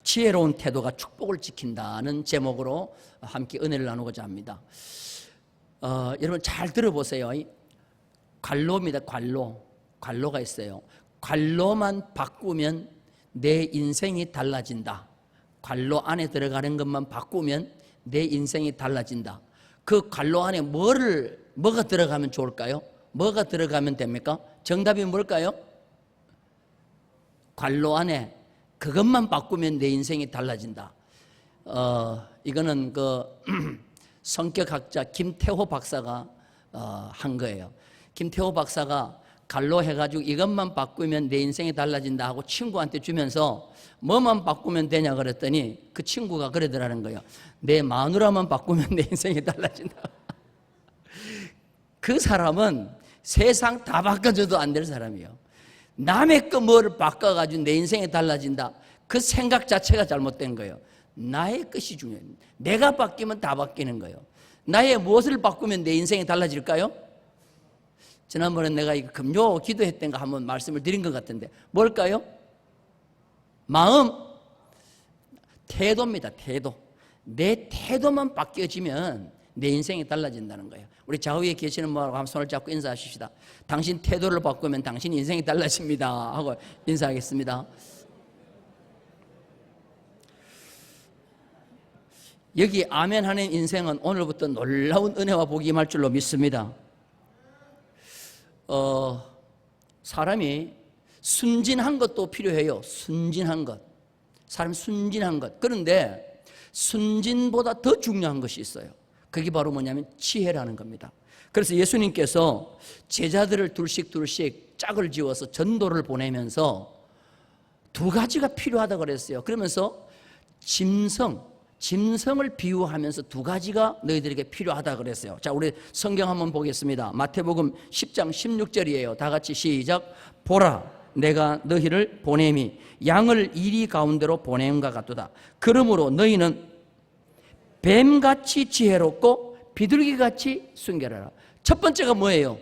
지혜로운 태도가 축복을 지킨다는 제목으로 함께 은혜를 나누고자 합니다. 여러분 잘 들어보세요. 관로입니다. 관로가 있어요. 관로만 바꾸면 내 인생이 달라진다. 관로 안에 들어가는 것만 바꾸면 내 인생이 달라진다. 그 관로 안에 뭐가 들어가면 좋을까요? 뭐가 들어가면 됩니까? 정답이 뭘까요? 관로 안에 그것만 바꾸면 내 인생이 달라진다. 이거는 그 성격학자 김태호 박사가 한 거예요. 김태호 박사가 관로 해가지고 이것만 바꾸면 내 인생이 달라진다 하고 친구한테 주면서 뭐만 바꾸면 되냐 그랬더니 그 친구가 그러더라는 거예요. 내 마누라만 바꾸면 내 인생이 달라진다. 그 사람은 세상 다 바꿔줘도 안 될 사람이에요. 남의 거 뭐를 바꿔가지고 내 인생이 달라진다. 그 생각 자체가 잘못된 거예요. 나의 것이 중요해요. 내가 바뀌면 다 바뀌는 거예요. 나의 무엇을 바꾸면 내 인생이 달라질까요? 지난번에 내가 이거 금요 기도했던 거 한번 말씀을 드린 것 같은데 뭘까요? 마음, 태도입니다. 태도. 내 태도만 바뀌어지면 내 인생이 달라진다는 거예요. 우리 좌우에 계시는 분하고 한번 손을 잡고 인사하십시다. 당신 태도를 바꾸면 당신 인생이 달라집니다 하고 인사하겠습니다. 여기 아멘 하는 인생은 오늘부터 놀라운 은혜와 복이 임할 줄로 믿습니다. 사람이 순진한 것도 필요해요. 순진한 것. 사람이 순진한 것. 그런데 순진보다 더 중요한 것이 있어요. 그게 바로 뭐냐면 지혜라는 겁니다. 그래서 예수님께서 제자들을 둘씩 짝을 지어서 전도를 보내면서 두 가지가 필요하다고 그랬어요. 그러면서 짐승을 비유하면서 두 가지가 너희들에게 필요하다 그랬어요. 자, 우리 성경 한번 보겠습니다. 마태복음 10장 16절이에요. 다 같이 시작. 보라, 내가 너희를 보냄이 양을 이리 가운데로 보냄과 같도다. 그러므로 너희는 뱀같이 지혜롭고 비둘기같이 순결하라. 첫 번째가 뭐예요?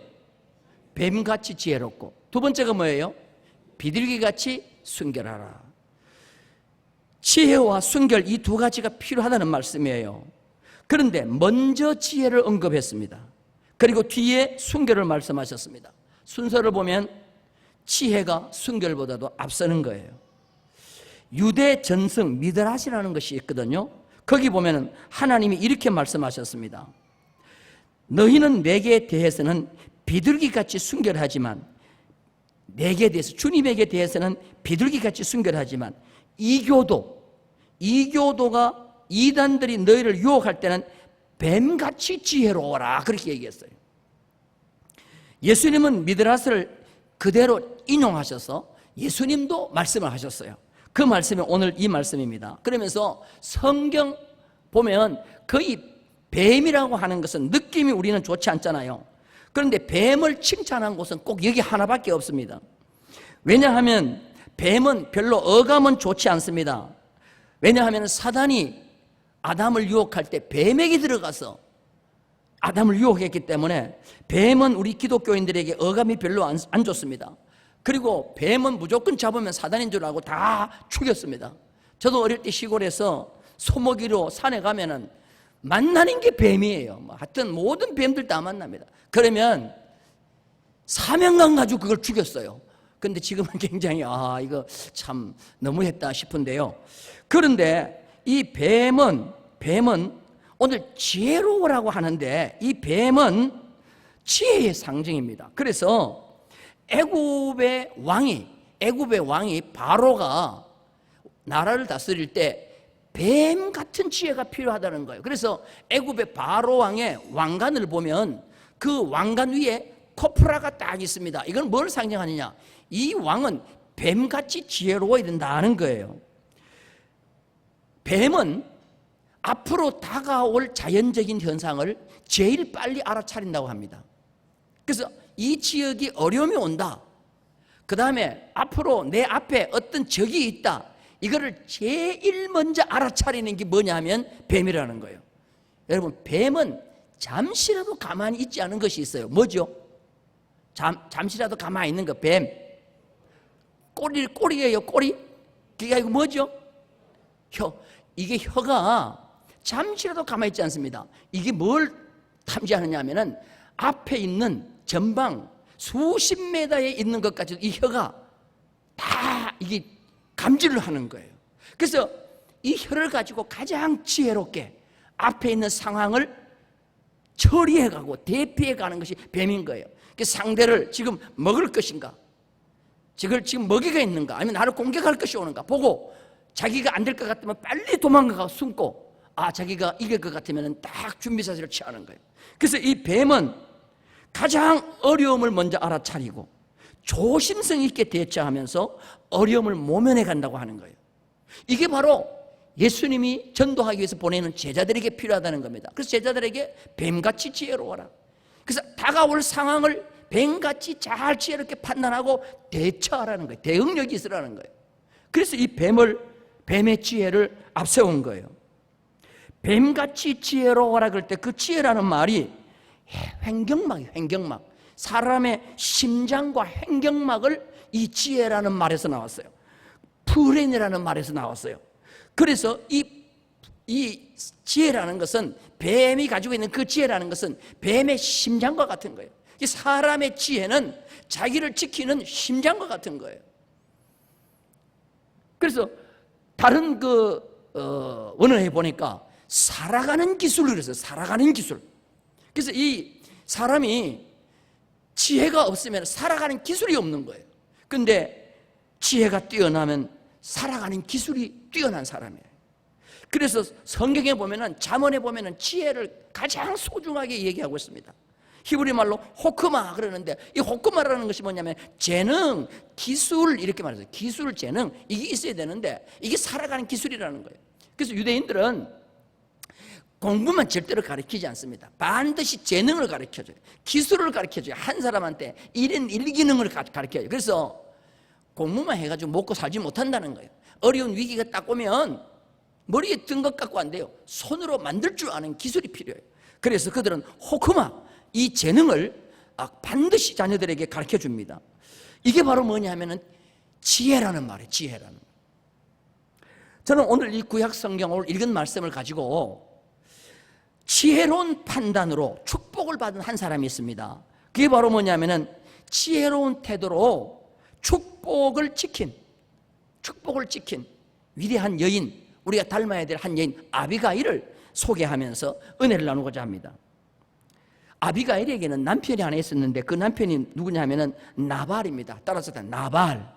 뱀같이 지혜롭고. 두 번째가 뭐예요? 비둘기같이 순결하라. 지혜와 순결 이 두 가지가 필요하다는 말씀이에요. 그런데 먼저 지혜를 언급했습니다. 그리고 뒤에 순결을 말씀하셨습니다. 순서를 보면 지혜가 순결보다도 앞서는 거예요. 유대 전승 미드라시라는 것이 있거든요. 거기 보면 하나님이 이렇게 말씀하셨습니다. 너희는 내게 대해서는 비둘기같이 순결하지만 내게 대해서 주님에게 대해서는 비둘기같이 순결하지만 이교도가 이단들이 너희를 유혹할 때는 뱀같이 지혜로워라 그렇게 얘기했어요. 예수님은 미드라스를 그대로 인용하셔서 예수님도 말씀을 하셨어요. 그 말씀이 오늘 이 말씀입니다. 그러면서 성경 보면 거의 뱀이라고 하는 것은 느낌이 우리는 좋지 않잖아요. 그런데 뱀을 칭찬한 곳은 꼭 여기 하나밖에 없습니다. 왜냐하면 뱀은 별로 어감은 좋지 않습니다. 왜냐하면 사단이 아담을 유혹할 때 뱀에게 들어가서 아담을 유혹했기 때문에 뱀은 우리 기독교인들에게 어감이 별로 안 좋습니다. 그리고 뱀은 무조건 잡으면 사단인 줄 알고 다 죽였습니다. 저도 어릴 때 시골에서 소먹이로 산에 가면은 만나는 게 뱀이에요. 하여튼 모든 뱀들 다 만납니다. 그러면 사명감 가지고 그걸 죽였어요. 근데 지금은 굉장히 이거 참 너무했다 싶은데요. 그런데 이 뱀은 오늘 지혜로우라고 하는데 이 뱀은 지혜의 상징입니다. 그래서 애굽의 왕이 바로가 나라를 다스릴 때 뱀 같은 지혜가 필요하다는 거예요. 그래서 애굽의 바로 왕의 왕관을 보면 그 왕관 위에 코프라가 딱 있습니다. 이건 뭘 상징하느냐? 이 왕은 뱀같이 지혜로워야 된다는 거예요. 뱀은 앞으로 다가올 자연적인 현상을 제일 빨리 알아차린다고 합니다. 그래서 이 지역이 어려움이 온다. 그 다음에 앞으로 내 앞에 어떤 적이 있다. 이거를 제일 먼저 알아차리는 게 뭐냐면 뱀이라는 거예요. 여러분, 뱀은 잠시라도 가만히 있지 않은 것이 있어요. 뭐죠? 잠시라도 가만히 있는 거, 뱀. 꼬리예요, 꼬리. 그게 아니고 뭐죠? 이게 혀가 잠시라도 가만히 있지 않습니다. 이게 뭘 탐지하느냐 하면은 앞에 있는 전방 수십 메다에 있는 것까지도 이 혀가 다 이게 감지를 하는 거예요. 그래서 이 혀를 가지고 가장 지혜롭게 앞에 있는 상황을 처리해가고 대피해가는 것이 뱀인 거예요. 상대를 지금 먹을 것인가, 지금 먹이가 있는가, 아니면 나를 공격할 것이 오는가 보고 자기가 안 될 것 같으면 빨리 도망가서 숨고, 자기가 이길 것 같으면 딱 준비사실을 취하는 거예요. 그래서 이 뱀은 가장 어려움을 먼저 알아차리고 조심성 있게 대처하면서 어려움을 모면해 간다고 하는 거예요. 이게 바로 예수님이 전도하기 위해서 보내는 제자들에게 필요하다는 겁니다. 그래서 제자들에게 뱀같이 지혜로워라. 그래서 다가올 상황을 뱀같이 잘 지혜롭게 판단하고 대처하라는 거예요. 대응력이 있으라는 거예요. 그래서 이 뱀의 지혜를 앞세운 거예요. 뱀같이 지혜로워라 그럴 때 그 지혜라는 말이 횡격막이에요. 횡격막. 사람의 심장과 횡격막을 이 지혜라는 말에서 나왔어요. 브레인이라는 말에서 나왔어요. 그래서 이 지혜라는 것은, 뱀이 가지고 있는 그 지혜라는 것은 뱀의 심장과 같은 거예요. 이 사람의 지혜는 자기를 지키는 심장과 같은 거예요. 그래서 다른 원어에 보니까 살아가는 기술을 그랬어요. 살아가는 기술. 그래서 이 사람이 지혜가 없으면 살아가는 기술이 없는 거예요. 근데 지혜가 뛰어나면 살아가는 기술이 뛰어난 사람이에요. 그래서 성경에 보면은, 잠언에 보면은 지혜를 가장 소중하게 얘기하고 있습니다. 히브리 말로 호크마 그러는데, 이 호크마라는 것이 뭐냐면 재능, 기술, 이렇게 말해서 기술, 재능, 이게 있어야 되는데 이게 살아가는 기술이라는 거예요. 그래서 유대인들은 공부만 절대로 가르치지 않습니다. 반드시 재능을 가르쳐줘요. 기술을 가르쳐줘요. 한 사람한테 1인 1기능을 가르쳐줘요. 그래서 공부만 해가지고 먹고 살지 못한다는 거예요. 어려운 위기가 딱 오면 머리에 든 것 갖고 안 돼요. 손으로 만들 줄 아는 기술이 필요해요. 그래서 그들은 호크마, 이 재능을 반드시 자녀들에게 가르쳐줍니다. 이게 바로 뭐냐 하면은 지혜라는 말이에요. 지혜라는. 저는 오늘 이 구약 성경을 읽은 말씀을 가지고 지혜로운 판단으로 축복을 받은 한 사람이 있습니다. 그게 바로 뭐냐면은 지혜로운 태도로 축복을 지킨 위대한 여인, 우리가 닮아야 될 한 여인 아비가일을 소개하면서 은혜를 나누고자 합니다. 아비가일에게는 남편이 하나 있었는데 그 남편이 누구냐 하면은 나발입니다. 따라서 나발.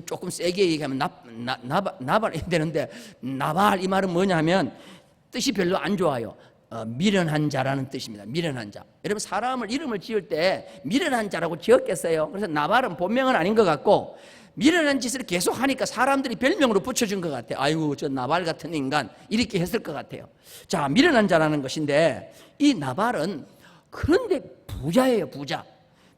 조금 세게 얘기하면 나발 해야 되는데, 나발 이 말은 뭐냐 하면 뜻이 별로 안 좋아요. 미련한 자라는 뜻입니다. 미련한 자. 여러분, 사람을 이름을 지을 때 미련한 자라고 지었겠어요? 그래서 나발은 본명은 아닌 것 같고, 미련한 짓을 계속 하니까 사람들이 별명으로 붙여준 것 같아요. 아이고, 저 나발 같은 인간, 이렇게 했을 것 같아요. 자, 미련한 자라는 것인데, 이 나발은 그런데 부자예요. 부자.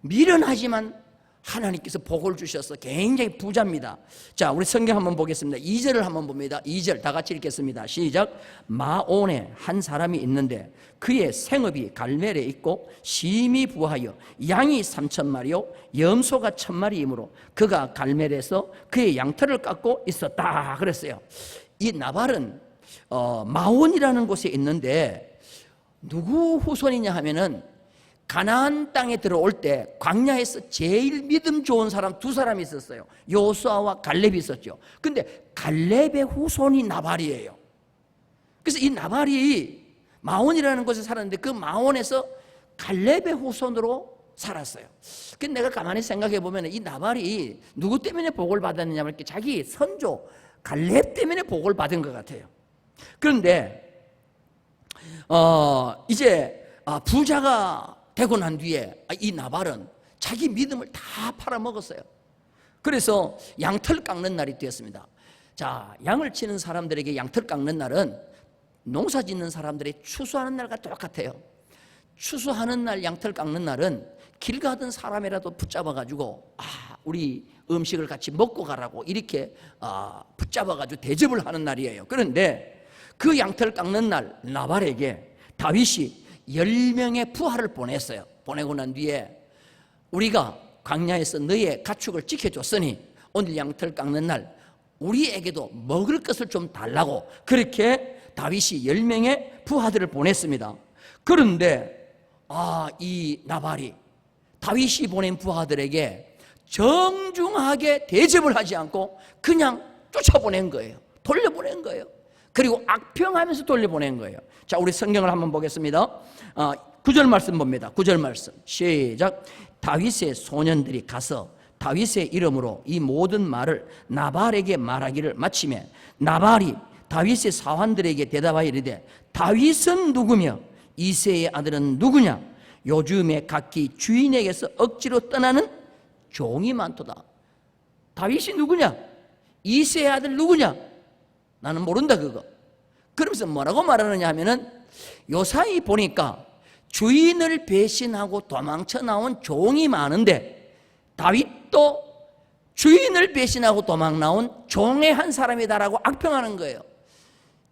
미련하지만 하나님께서 복을 주셔서 굉장히 부자입니다. 자, 우리 성경 한번 보겠습니다. 2절을 한번 봅니다. 2절 다 같이 읽겠습니다. 시작. 마온에 한 사람이 있는데 그의 생업이 갈멜에 있고 심히 부하여 양이 3,000마리요 염소가 1,000마리이므로 그가 갈멜에서 그의 양털을 깎고 있었다 그랬어요. 이 나발은 마온이라는 곳에 있는데 누구 후손이냐 하면은 가나안 땅에 들어올 때 광야에서 제일 믿음 좋은 사람 두 사람이 있었어요. 요수아와 갈렙이 있었죠. 근데 갈렙의 후손이 나발이에요. 그래서 이 나발이 마온이라는 곳에 살았는데 그 마온에서 갈렙의 후손으로 살았어요. 근데 내가 가만히 생각해 보면 이 나발이 누구 때문에 복을 받았느냐 하면 자기 선조 갈렙 때문에 복을 받은 것 같아요. 그런데 이제 부자가 되고 난 뒤에 이 나발은 자기 믿음을 다 팔아먹었어요. 그래서 양털 깎는 날이 되었습니다. 자, 양을 치는 사람들에게 양털 깎는 날은 농사 짓는 사람들이 추수하는 날과 똑같아요. 추수하는 날 양털 깎는 날은 길 가던 사람이라도 붙잡아가지고 우리 음식을 같이 먹고 가라고 이렇게 붙잡아가지고 대접을 하는 날이에요. 그런데 그 양털 깎는 날 나발에게 다윗이 10명의 부하를 보냈어요. 보내고 난 뒤에 우리가 광야에서 너의 가축을 지켜줬으니 오늘 양털 깎는 날 우리에게도 먹을 것을 좀 달라고 그렇게 다윗이 10명의 부하들을 보냈습니다. 그런데 이 나발이 다윗이 보낸 부하들에게 정중하게 대접을 하지 않고 그냥 쫓아보낸 거예요. 돌려보낸 거예요. 그리고 악평하면서 돌려보낸 거예요. 자, 우리 성경을 한번 보겠습니다. 9절 말씀 봅니다. 9절 말씀 시작. 다윗의 소년들이 가서 다윗의 이름으로 이 모든 말을 나발에게 말하기를 마치매 나발이 다윗의 사환들에게 대답하여 이르되 다윗은 누구며 이새의 아들은 누구냐? 요즘에 각기 주인에게서 억지로 떠나는 종이 많도다. 다윗이 누구냐? 이새의 아들 누구냐? 나는 모른다 그거. 그러면서 뭐라고 말하느냐 하면은 요사이 보니까 주인을 배신하고 도망쳐 나온 종이 많은데 다윗도 주인을 배신하고 도망 나온 종의 한 사람이다라고 악평하는 거예요.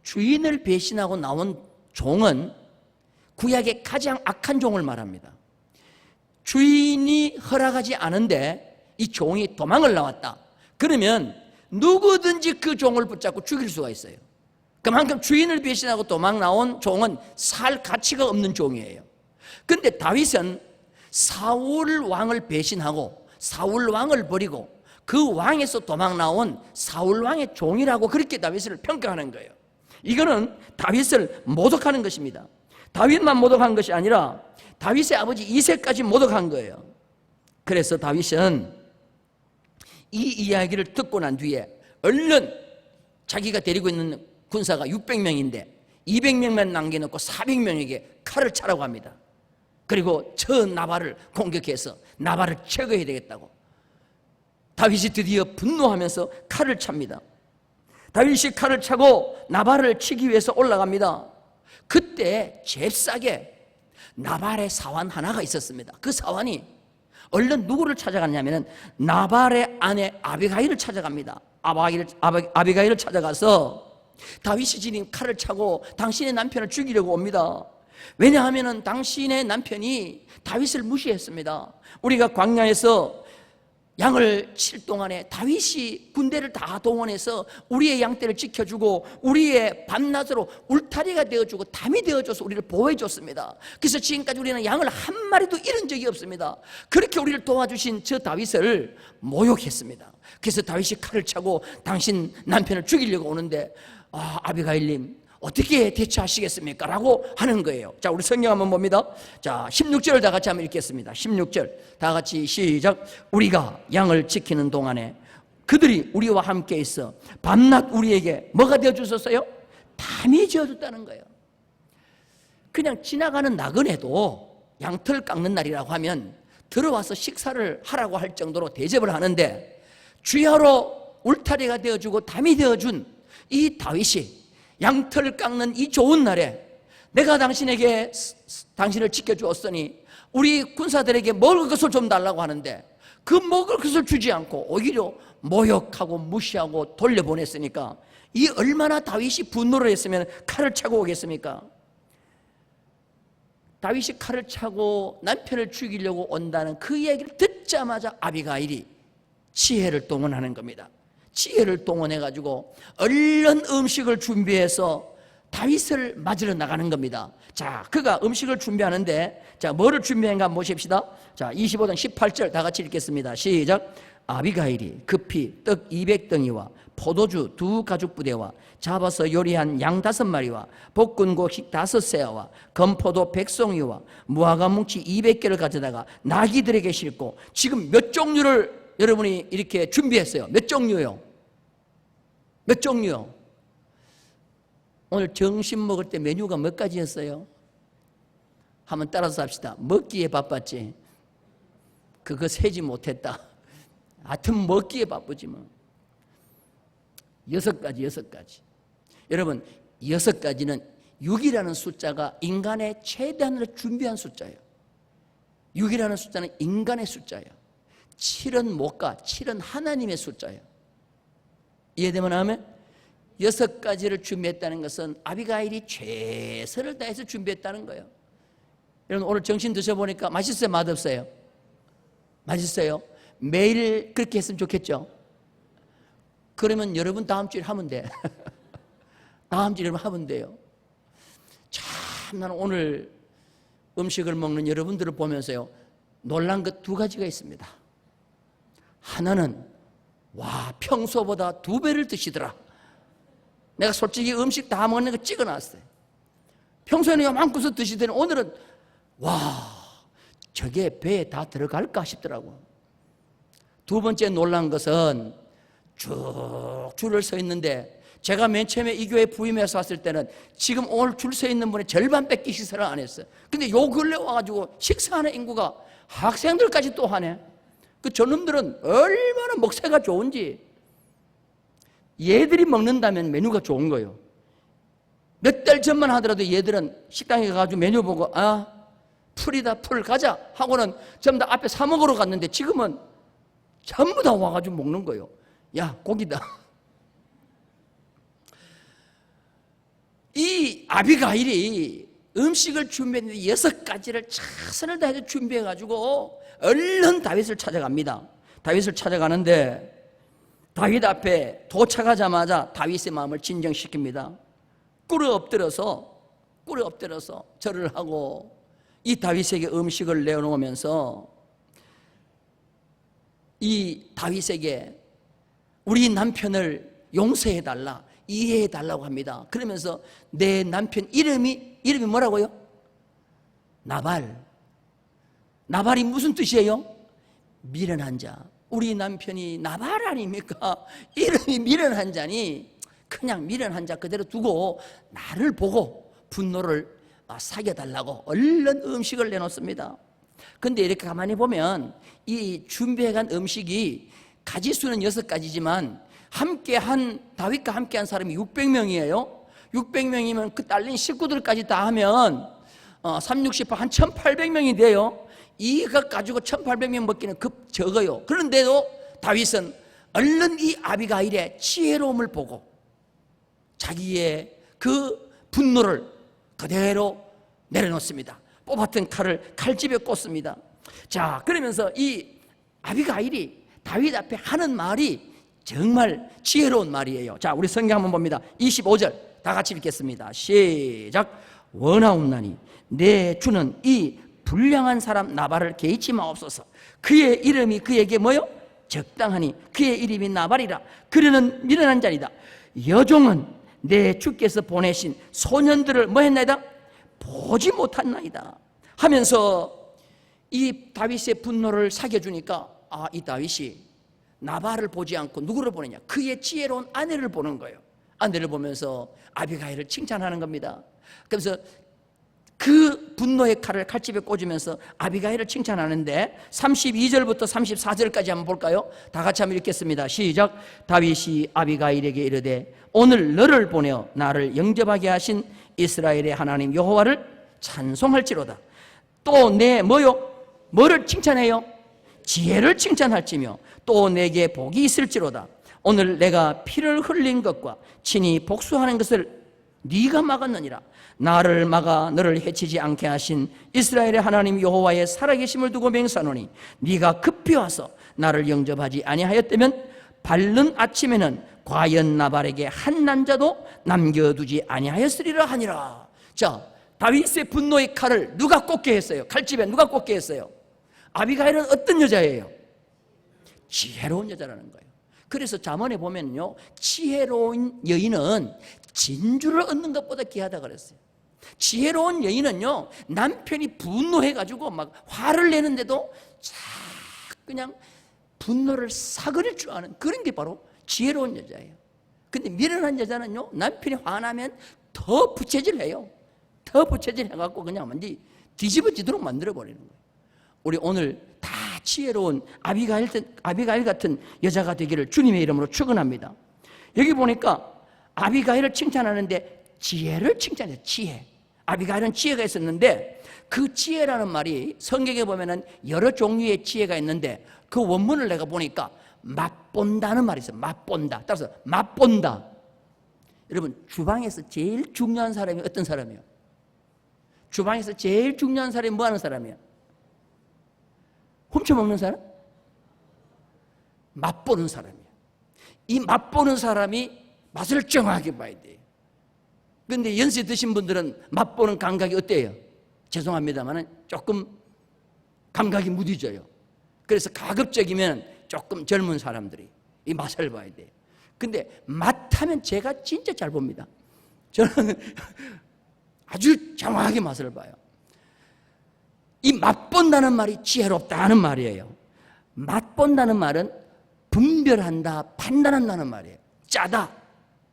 주인을 배신하고 나온 종은 구약의 가장 악한 종을 말합니다. 주인이 허락하지 않은데 이 종이 도망을 나왔다. 그러면 누구든지 그 종을 붙잡고 죽일 수가 있어요. 그만큼 주인을 배신하고 도망 나온 종은 살 가치가 없는 종이에요. 그런데 다윗은 사울 왕을 배신하고 사울 왕을 버리고 그 왕에서 도망 나온 사울 왕의 종이라고 그렇게 다윗을 평가하는 거예요. 이거는 다윗을 모독하는 것입니다. 다윗만 모독한 것이 아니라 다윗의 아버지 이새까지 모독한 거예요. 그래서 다윗은 이 이야기를 듣고 난 뒤에 얼른 자기가 데리고 있는 군사가 600명인데 200명만 남겨놓고 400명에게 칼을 차라고 합니다. 그리고 저 나발을 공격해서 나발을 제거해야 되겠다고. 다윗이 드디어 분노하면서 칼을 찹니다. 다윗이 칼을 차고 나발을 치기 위해서 올라갑니다. 그때 잽싸게 나발의 사환 하나가 있었습니다. 그 사환이 얼른 누구를 찾아갔냐면 나발의 아내 아비가일을 찾아갑니다. 아비가일을 찾아가서 다윗이 지닌 칼을 차고 당신의 남편을 죽이려고 옵니다. 왜냐하면 당신의 남편이 다윗을 무시했습니다. 우리가 광야에서 양을 칠 동안에 다윗이 군대를 다 동원해서 우리의 양떼를 지켜주고 우리의 밤낮으로 울타리가 되어주고 담이 되어줘서 우리를 보호해줬습니다. 그래서 지금까지 우리는 양을 한 마리도 잃은 적이 없습니다. 그렇게 우리를 도와주신 저 다윗을 모욕했습니다. 그래서 다윗이 칼을 차고 당신 남편을 죽이려고 오는데 아비가일님 어떻게 대처하시겠습니까? 라고 하는 거예요. 자, 우리 성경 한번 봅니다. 자, 16절을 다 같이 한번 읽겠습니다. 16절 다 같이 시작. 우리가 양을 지키는 동안에 그들이 우리와 함께 있어 밤낮 우리에게 뭐가 되어주셨어요? 담이 지어줬다는 거예요. 그냥 지나가는 나그네도 양털 깎는 날이라고 하면 들어와서 식사를 하라고 할 정도로 대접을 하는데 주야로 울타리가 되어주고 담이 되어준 이 다윗이 양털 깎는 이 좋은 날에 내가 당신에게 당신을 지켜주었으니 우리 군사들에게 먹을 것을 좀 달라고 하는데 그 먹을 것을 주지 않고 오히려 모욕하고 무시하고 돌려보냈으니까 이 얼마나 다윗이 분노를 했으면 칼을 차고 오겠습니까? 다윗이 칼을 차고 남편을 죽이려고 온다는 그 얘기를 듣자마자 아비가일이 지혜를 동원하는 겁니다. 지혜를 동원해가지고 얼른 음식을 준비해서 다윗을 맞으러 나가는 겁니다. 자, 그가 음식을 준비하는데 자, 뭐를 준비한가 한번 보십시다. 자, 25장 18절 다 같이 읽겠습니다. 시작. 아비가일이 급히 떡 200덩이와 포도주 2가죽부대와 잡아서 요리한 양 5마리와 볶은 곡식 5세아와 건포도 100송이와 무화과 뭉치 200개를 가져다가 나귀들에게 싣고 지금 몇 종류를 여러분이 이렇게 준비했어요. 몇 종류요? 몇 종류요? 오늘 점심 먹을 때 메뉴가 몇 가지였어요? 한번 따라서 합시다. 먹기에 바빴지. 그거 세지 못했다. 하여튼 먹기에 바쁘지 뭐. 6가지. 여러분 6가지는 6이라는 숫자가 인간의 최대한으로 준비한 숫자예요. 6이라는 숫자는 인간의 숫자예요. 7은 못 가. 7은 하나님의 숫자예요. 이해되면 하면 6가지를 준비했다는 것은 아비가일이 최선을 다해서 준비했다는 거예요. 여러분 오늘 점심 드셔보니까 맛있어요? 맛없어요? 맛있어요? 매일 그렇게 했으면 좋겠죠? 그러면 여러분 다음 주에 하면 돼. 다음 주에 하면 돼요. 참 나는 오늘 음식을 먹는 여러분들을 보면서요, 놀란 것 두 가지가 있습니다. 하나는 와, 평소보다 2배를 드시더라. 내가 솔직히 음식 다 먹는 거 찍어놨어요. 평소에는 요만큼서 드시더니 오늘은 와, 저게 배에 다 들어갈까 싶더라고. 두 번째 놀란 것은 쭉 줄을 서 있는데, 제가 맨 처음에 이 교회 부임해서 왔을 때는 지금 오늘 줄 서 있는 분의 절반밖에 식사를 안 했어요. 근데 요 근래 와가지고 식사하는 인구가 학생들까지 또 하네. 그 저놈들은 얼마나 먹새가 좋은지. 얘들이 먹는다면 메뉴가 좋은 거예요. 몇 달 전만 하더라도 얘들은 식당에 가가지고 메뉴 보고 아, 풀이다, 풀 가자 하고는 전부 다 앞에 사 먹으러 갔는데 지금은 전부 다 와가지고 먹는 거예요. 야, 고기다. 이 아비가일이 음식을 준비했는데 6가지를 최선을 다해서 준비해가지고 얼른 다윗을 찾아갑니다. 다윗을 찾아가는데 다윗 앞에 도착하자마자 다윗의 마음을 진정시킵니다. 꿇어 엎드려서 절을 하고 이 다윗에게 음식을 내어놓으면서 이 다윗에게 우리 남편을 용서해달라, 이해해달라고 합니다. 그러면서 내 남편 이름이 뭐라고요? 나발이 무슨 뜻이에요? 미련한 자. 우리 남편이 나발 아닙니까? 이름이 미련한 자니 그냥 미련한 자 그대로 두고 나를 보고 분노를 사겨달라고 얼른 음식을 내놓습니다. 근데 이렇게 가만히 보면 이 준비해간 음식이 가지수는 6가지지만 다윗과 함께한 사람이 600명이에요. 600명이면 그 딸린 식구들까지 다 하면 3, 6, 18, 한 1800명이 돼요. 이것 가지고 1800명 먹기는 급 적어요. 그런데도 다윗은 얼른 이 아비가일의 지혜로움을 보고 자기의 그 분노를 그대로 내려놓습니다. 뽑았던 칼을 칼집에 꽂습니다. 자, 그러면서 이 아비가일이 다윗 앞에 하는 말이 정말 지혜로운 말이에요. 자, 우리 성경 한번 봅니다. 25절 다 같이 읽겠습니다. 시작. 원하옵나니 내 주는 이 불량한 사람 나발을 개의치 마옵소서. 그의 이름이 그에게 뭐요? 적당하니 그의 이름이 나발이라. 그는 미련한 자리다. 여종은 내 주께서 보내신 소년들을 뭐 했나이다? 보지 못한나이다 하면서 이 다윗의 분노를 사겨주니까 이 다윗이 나발을 보지 않고 누구를 보느냐? 그의 지혜로운 아내를 보는 거예요. 아내를 보면서 아비가일을 칭찬하는 겁니다. 그래서 그 분노의 칼을 칼집에 꽂으면서 아비가일을 칭찬하는데 32절부터 34절까지 한번 볼까요? 다 같이 한번 읽겠습니다. 시작. 다윗이 아비가일에게 이르되 오늘 너를 보내어 나를 영접하게 하신 이스라엘의 하나님 여호와를 찬송할지로다. 또 내 뭐를 칭찬해요? 지혜를 칭찬할지며 또 내게 복이 있을지로다. 오늘 내가 피를 흘린 것과 친히 복수하는 것을 네가 막았느니라. 나를 막아 너를 해치지 않게 하신 이스라엘의 하나님 여호와의 살아계심을 두고 맹세하노니 네가 급히 와서 나를 영접하지 아니하였다면 밝는 아침에는 과연 나발에게 한 난자도 남겨두지 아니하였으리라 하니라. 자, 다윗의 분노의 칼을 누가 꽂게 했어요? 칼집에 누가 꽂게 했어요? 아비가일은 어떤 여자예요? 지혜로운 여자라는 거예요. 그래서 잠언에 보면요, 지혜로운 여인은 진주를 얻는 것보다 귀하다 그랬어요. 지혜로운 여인은요, 남편이 분노해가지고 막 화를 내는데도 그냥 분노를 사그릴 줄 아는 그런 게 바로 지혜로운 여자예요. 근데 미련한 여자는요, 남편이 화나면 더 부채질해요. 더 부채질해갖고 그냥 완전히 뒤집어지도록 만들어버리는 거예요. 우리 오늘 다 지혜로운 아비가일 같은 여자가 되기를 주님의 이름으로 축원합니다. 여기 보니까 아비가일을 칭찬하는데 지혜를 칭찬해요. 지혜. 아비가일은 지혜가 있었는데 그 지혜라는 말이 성경에 보면은 여러 종류의 지혜가 있는데 그 원문을 내가 보니까 맛본다는 말이 있어요. 맛본다. 따라서 맛본다. 여러분, 주방에서 제일 중요한 사람이 어떤 사람이에요? 주방에서 제일 중요한 사람이 뭐 하는 사람이에요? 훔쳐먹는 사람? 맛보는 사람이에요. 이 맛보는 사람이 맛을 정확하게 봐야 돼요. 그런데 연세 드신 분들은 맛보는 감각이 어때요? 죄송합니다만 조금 감각이 무뎌져요. 그래서 가급적이면 조금 젊은 사람들이 이 맛을 봐야 돼요. 근데 맛하면 제가 진짜 잘 봅니다. 저는 아주 정확하게 맛을 봐요. 이 맛본다는 말이 지혜롭다는 말이에요. 맛본다는 말은 분별한다, 판단한다는 말이에요. 짜다,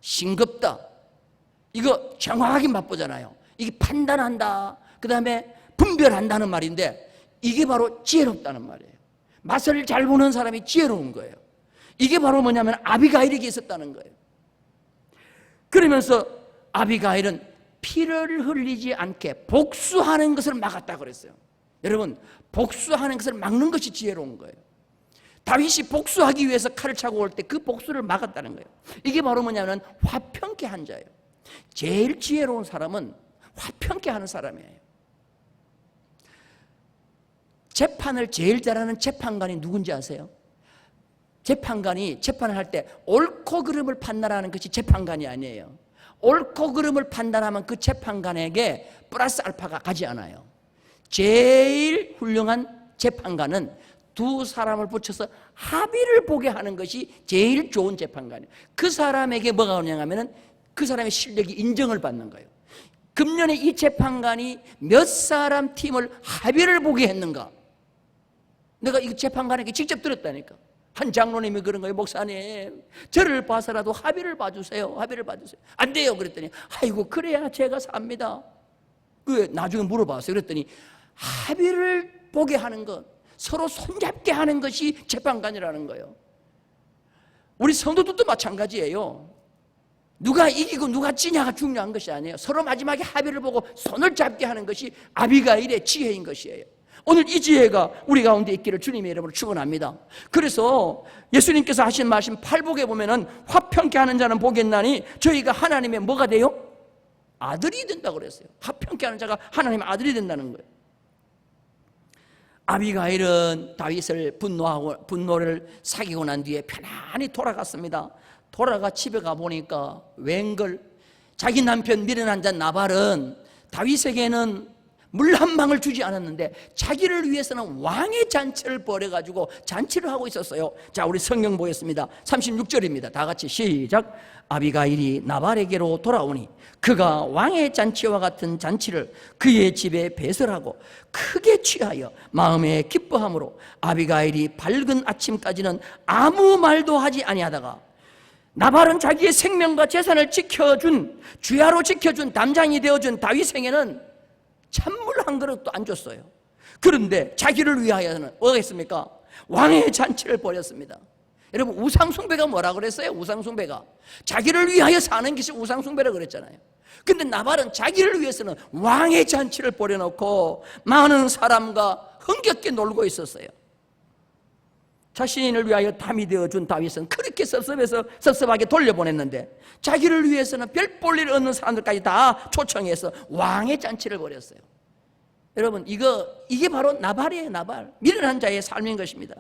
싱겁다, 이거 정확하게 맛보잖아요. 이게 판단한다, 그 다음에 분별한다는 말인데 이게 바로 지혜롭다는 말이에요. 맛을 잘 보는 사람이 지혜로운 거예요. 이게 바로 뭐냐면 아비가일에게 있었다는 거예요. 그러면서 아비가일은 피를 흘리지 않게 복수하는 것을 막았다고 그랬어요. 여러분, 복수하는 것을 막는 것이 지혜로운 거예요. 다윗이 복수하기 위해서 칼을 차고 올 때 그 복수를 막았다는 거예요. 이게 바로 뭐냐면 화평케 한 자예요. 제일 지혜로운 사람은 화평케 하는 사람이에요. 재판을 제일 잘하는 재판관이 누군지 아세요? 재판관이 재판을 할 때 옳고 그름을 판단하는 것이 재판관이 아니에요. 옳고 그름을 판단하면 그 재판관에게 플러스 알파가 가지 않아요. 제일 훌륭한 재판관은 두 사람을 붙여서 합의를 보게 하는 것이 제일 좋은 재판관이에요. 그 사람에게 뭐가 오냐면 그 사람의 실력이 인정을 받는 거예요. 금년에 이 재판관이 몇 사람 팀을 합의를 보게 했는가? 내가 이 재판관에게 직접 들었다니까. 한 장로님이 그런 거예요. 목사님, 저를 봐서라도 합의를 봐주세요. 합의를 봐주세요. 안 돼요. 그랬더니 아이고 그래야 제가 삽니다. 그 나중에 물어봤어요. 그랬더니 합의를 보게 하는 것, 서로 손잡게 하는 것이 재판관이라는 거예요. 우리 성도들도 마찬가지예요. 누가 이기고 누가 지냐가 중요한 것이 아니에요. 서로 마지막에 합의를 보고 손을 잡게 하는 것이 아비가일의 지혜인 것이에요. 오늘 이 지혜가 우리 가운데 있기를 주님의 이름으로 축원합니다. 그래서 예수님께서 하신 말씀 팔복에 보면은 화평케 하는 자는 복이나니 저희가 하나님의 뭐가 돼요? 아들이 된다고 그랬어요. 화평케 하는 자가 하나님의 아들이 된다는 거예요. 아비가일은 다윗을 분노를 사귀고 난 뒤에 편안히 돌아갔습니다. 돌아가 집에 가보니까 웬걸 자기 남편 미련한 자 나발은 다윗에게는 물 한 방울 주지 않았는데 자기를 위해서는 왕의 잔치를 벌여가지고 잔치를 하고 있었어요. 자, 우리 성경 보겠습니다. 36절입니다. 다 같이 시작. 아비가일이 나발에게로 돌아오니 그가 왕의 잔치와 같은 잔치를 그의 집에 배설하고 크게 취하여 마음에 기뻐함으로 아비가일이 밝은 아침까지는 아무 말도 하지 아니하다가 나발은 자기의 생명과 재산을 지켜준, 주야로 지켜준, 담장이 되어준 다윗에게는 찬물 한 그릇도 안 줬어요. 그런데 자기를 위하여는 뭐가 있습니까? 왕의 잔치를 벌였습니다. 여러분, 우상숭배가 뭐라 그랬어요? 우상숭배가 자기를 위하여 사는 것이 우상숭배라고 그랬잖아요. 근데 나발은 자기를 위해서는 왕의 잔치를 벌여놓고 많은 사람과 흥겹게 놀고 있었어요. 자신을 위하여 담이 되어준 다윗은 그렇게 섭섭하게 돌려보냈는데 자기를 위해서는 별 볼 일 없는 사람들까지 다 초청해서 왕의 잔치를 벌였어요. 여러분, 이게 바로 나발이에요. 나발, 미련한 자의 삶인 것입니다.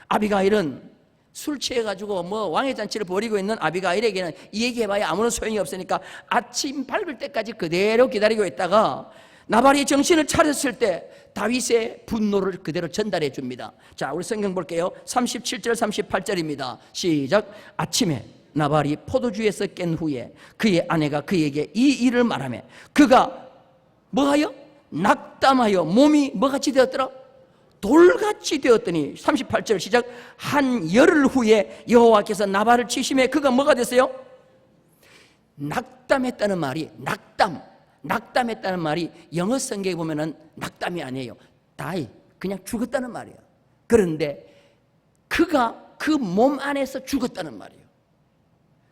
아비가일은 술 취해가지고 왕의 잔치를 벌이고 있는 아비가일에게는 이 얘기해봐야 아무런 소용이 없으니까 아침 밝을 때까지 그대로 기다리고 있다가 나발이 정신을 차렸을 때 다윗의 분노를 그대로 전달해 줍니다. 자, 우리 성경 볼게요. 37절 38절입니다. 시작. 아침에 나발이 포도주에서 깬 후에 그의 아내가 그에게 이 일을 말하며 그가 뭐하여? 낙담하여 몸이 뭐같이 되었더라? 돌같이 되었더니 38절 시작. 한 열흘 후에 여호와께서 나발을 치심에 그가 뭐가 됐어요? 낙담했다는 말이 낙담했다는 말이 영어 성경에 보면은 낙담이 아니에요. die, 그냥 죽었다는 말이에요. 그런데 그가 그 몸 안에서 죽었다는 말이에요.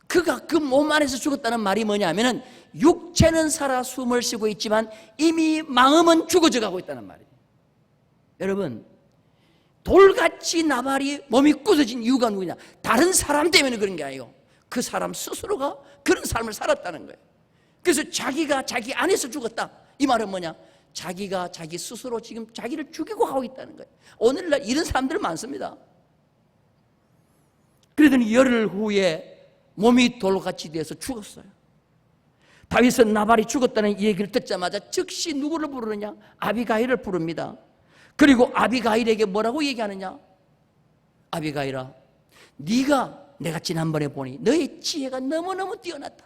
그가 그 몸 안에서 죽었다는 말이 뭐냐면은 육체는 살아 숨을 쉬고 있지만 이미 마음은 죽어져 가고 있다는 말이에요. 여러분, 돌같이 나발이 몸이 굳어진 이유가 누구냐? 다른 사람 때문에 그런 게 아니에요. 그 사람 스스로가 그런 삶을 살았다는 거예요. 그래서 자기가 자기 안에서 죽었다. 이 말은 뭐냐? 자기가 자기 스스로 지금 자기를 죽이고 가고 있다는 거예요. 오늘날 이런 사람들 많습니다. 그러더니 열흘 후에 몸이 돌같이 되어서 죽었어요. 다윗은 나발이 죽었다는 이 얘기를 듣자마자 즉시 누구를 부르느냐? 아비가일을 부릅니다. 그리고 아비가일에게 뭐라고 얘기하느냐? 아비가일아, 네가 내가 지난번에 보니 너의 지혜가 너무너무 뛰어났다.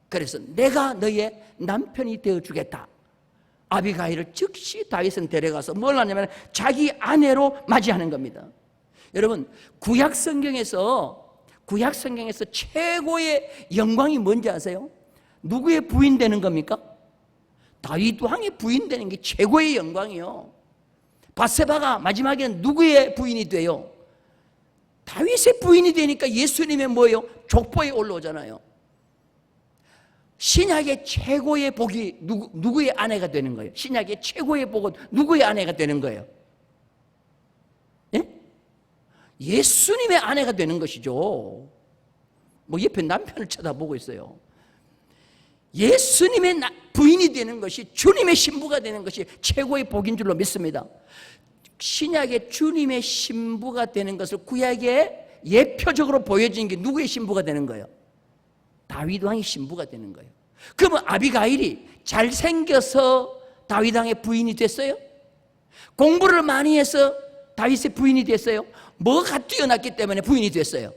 그래서 내가 너의 남편이 되어주겠다. 아비가일을 즉시 다윗은 데려가서 뭘 하냐면 자기 아내로 맞이하는 겁니다. 여러분, 구약 성경에서 최고의 영광이 뭔지 아세요? 누구의 부인 되는 겁니까? 다윗 왕의 부인 되는 게 최고의 영광이요. 밧세바가 마지막에는 누구의 부인이 돼요? 다윗의 부인이 되니까 예수님의 뭐예요? 족보에 올라오잖아요. 신약의 최고의 복이 누구의 아내가 되는 거예요? 신약의 최고의 복은 누구의 아내가 되는 거예요? 예? 예수님의 아내가 되는 것이죠. 뭐 옆에 남편을 쳐다보고 있어요. 예수님의 부인이 되는 것이, 주님의 신부가 되는 것이 최고의 복인 줄로 믿습니다. 신약의 주님의 신부가 되는 것을 구약에 예표적으로 보여진 게 누구의 신부가 되는 거예요? 다윗 왕의 신부가 되는 거예요. 그러면 아비가일이 잘생겨서 다윗 왕의 부인이 됐어요? 공부를 많이 해서 다윗의 부인이 됐어요? 뭐가 뛰어났기 때문에 부인이 됐어요?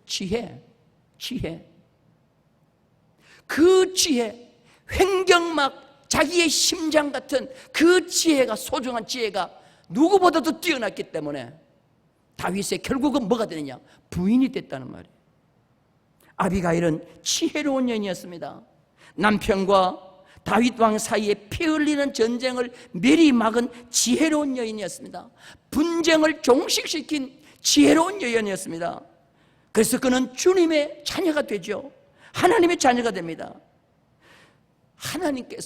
지혜. 그 지혜, 횡격막, 자기의 심장 같은 그 지혜가, 소중한 지혜가 누구보다도 뛰어났기 때문에 다윗의 결국은 뭐가 되느냐? 부인이 됐다는 말이에요. 아비가일은 지혜로운 여인이었습니다. 남편과 다윗 왕 사이에 피 흘리는 전쟁을 미리 막은 지혜로운 여인이었습니다. 분쟁을 종식시킨 지혜로운 여인이었습니다. 그래서 그는 주님의 자녀가 되죠. 하나님의 자녀가 됩니다.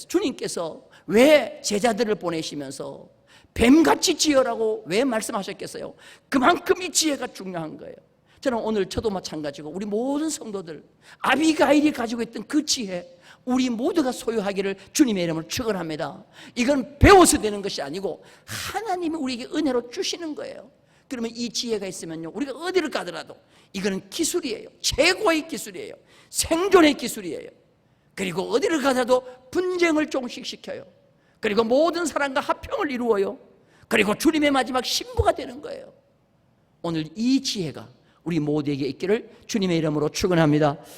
주님께서 왜 제자들을 보내시면서 뱀같이 지혜라고 왜 말씀하셨겠어요? 그만큼 이 지혜가 중요한 거예요. 저는 오늘 저도 마찬가지고 우리 모든 성도들, 아비가일이 가지고 있던 그 지혜, 우리 모두가 소유하기를 주님의 이름으로 축원합니다. 이건 배워서 되는 것이 아니고 하나님이 우리에게 은혜로 주시는 거예요. 그러면 이 지혜가 있으면요, 우리가 어디를 가더라도 이거는 기술이에요. 최고의 기술이에요. 생존의 기술이에요. 그리고 어디를 가더라도 분쟁을 종식시켜요. 그리고 모든 사람과 화평을 이루어요. 그리고 주님의 마지막 신부가 되는 거예요. 오늘 이 지혜가 우리 모두에게 있기를 주님의 이름으로 축원합니다.